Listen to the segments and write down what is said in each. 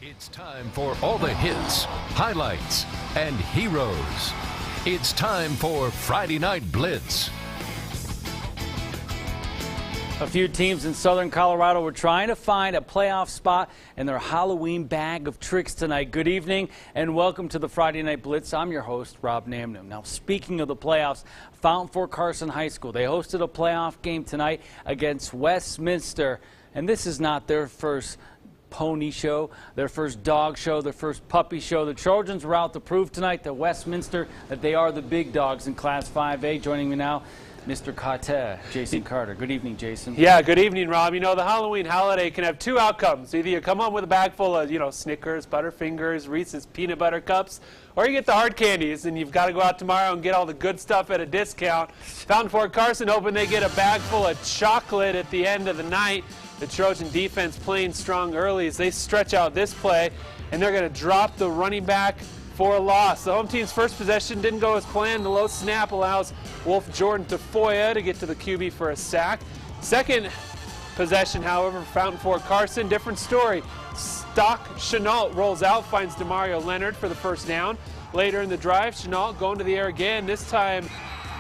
It's time for all the hits, highlights, and heroes. It's time for Friday Night Blitz. A few teams in southern Colorado were trying to find a playoff spot in their Halloween bag of tricks tonight. Good evening and welcome to the Friday Night Blitz. I'm your host, Rob Namnum. Now, speaking of the playoffs, Fountain Fort Carson High School, they hosted a playoff game tonight against Westminster, and this is not their first pony show, their first dog show, their first puppy show. The Trojans were out to prove tonight to Westminster that they are the big dogs in Class 5A. Joining me now, Mr. Carter, Jason Carter. Good evening, Jason. Yeah, good evening, Rob. You know, the Halloween holiday can have two outcomes. Either you come home with a bag full of, Snickers, Butterfingers, Reese's Peanut Butter Cups, or you get the hard candies, and you've got to go out tomorrow and get all the good stuff at a discount. Fountain Fort Carson hoping they get a bag full of chocolate at the end of the night. The Trojan defense playing strong early as they stretch out this play, and they're going to drop the running back for a loss. The home team's first possession didn't go as planned. The low snap allows Wolf Jordan Tafoya to get to the QB for a sack. Second possession, however, Fountain Fort Carson, different story. Stock Chenault rolls out, finds DeMario Leonard for the first down. Later in the drive, Chenault going to the air again. This time,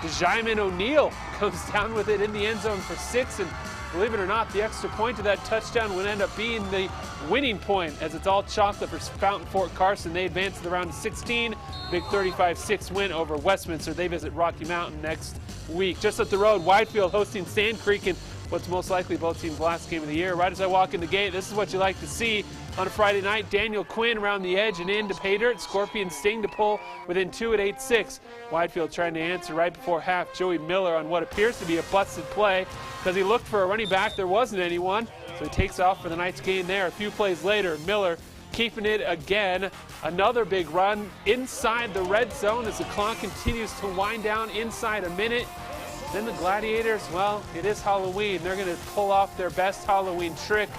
DeJaimin O'Neal comes down with it in the end zone for 6, and believe it or not, the extra point to that touchdown would end up being the winning point, as it's all chocolate for Fountain Fort Carson. They advance to the round of 16. Big 35-6 win over Westminster. They visit Rocky Mountain next week. Just up the road, Whitefield hosting Sand Creek in what's most likely both teams' last game of the year. Right as I walk in the gate, this is what you like to see on a Friday night. Daniel Quinn around the edge and in to pay dirt. Scorpion Sting to pull within 2 at 8-6. Whitefield trying to answer right before half. Joey Miller on what appears to be a busted play because he looked for a running back. There wasn't anyone, so he takes off for the night's gain there. A few plays later, Miller keeping it again. Another big run inside the red zone as the clock continues to wind down inside a minute. Then the Gladiators, well, it is Halloween. They're going to pull off their best Halloween trick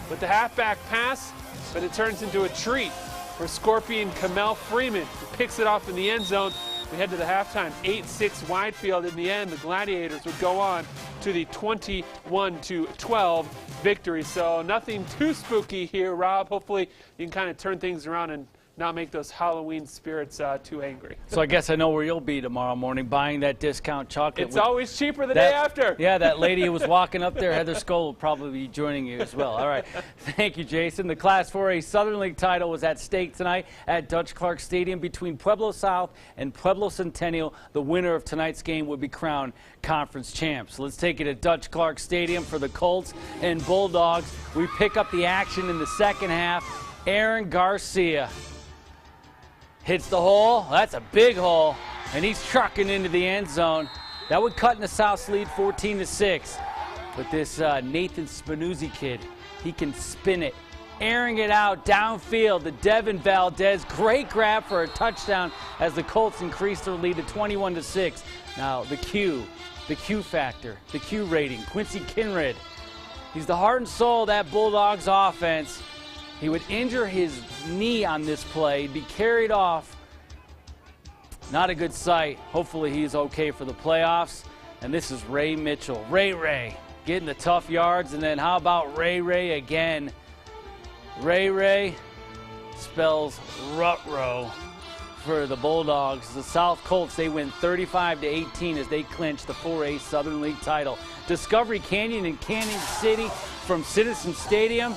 with the halfback pass, but it turns into a treat for Scorpion Kamel Freeman, who picks it off in the end zone. We head to the halftime, 8-6 Whitefield. In the end, the Gladiators would go on to the 21-12 victory. So nothing too spooky here, Rob. Hopefully you can kind of turn things around and not make those Halloween spirits too angry. So I guess I know where you'll be tomorrow morning buying that discount chocolate. It's always cheaper the day after. Yeah, that lady who was walking up there, Heather Skoll, will probably be joining you as well. All right. Thank you, Jason. The Class 4A Southern League title was at stake tonight at Dutch Clark Stadium between Pueblo South and Pueblo Centennial. The winner of tonight's game would be crowned conference champs. Let's take it to Dutch Clark Stadium for the Colts and Bulldogs. We pick up the action in the second half. Aaron Garcia hits the hole. That's a big hole, and he's trucking into the end zone. That would cut in the South's lead 14-6. But this Nathan Spinuzzi kid, he can spin it, airing it out downfield to Devin Valdez. Great grab for a touchdown as the Colts increase their lead to 21-6. Now the Q factor, the Q rating. Quincy Kinred, he's the heart and soul of that Bulldogs offense. He would injure his knee on this play. He'd be carried off. Not a good sight. Hopefully he's okay for the playoffs. And this is Ray Mitchell. Ray getting the tough yards. And then how about Ray again? Ray spells Rutro for the Bulldogs. The South Colts, they win 35-18 as they clinch the 4A Southern League title. Discovery Canyon and Canyon City from Citizen Stadium.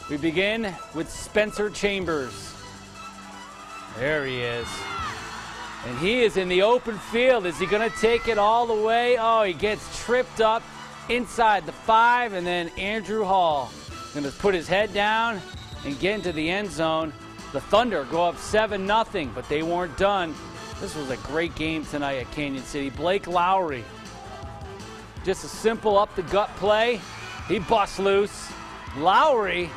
We begin with Spencer Chambers. There he is. And he is in the open field. Is he going to take it all the way? Oh, he gets tripped up inside the 5, and then Andrew Hall going to put his head down and get into the end zone. The Thunder go up 7-0, but they weren't done. This was a great game tonight at Canyon City. Blake Lowry, just a simple up-the-gut play. He busts loose. Lowry,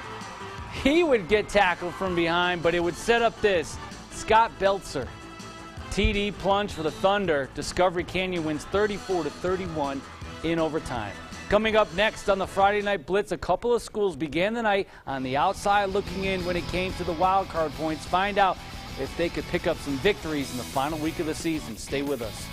he would get tackled from behind, but it would set up this. Scott Belzer, TD plunge for the Thunder. Discovery Canyon wins 34-31 in overtime. Coming up next on the Friday Night Blitz, a couple of schools began the night on the outside looking in when it came to the wild card points. Find out if they could pick up some victories in the final week of the season. Stay with us.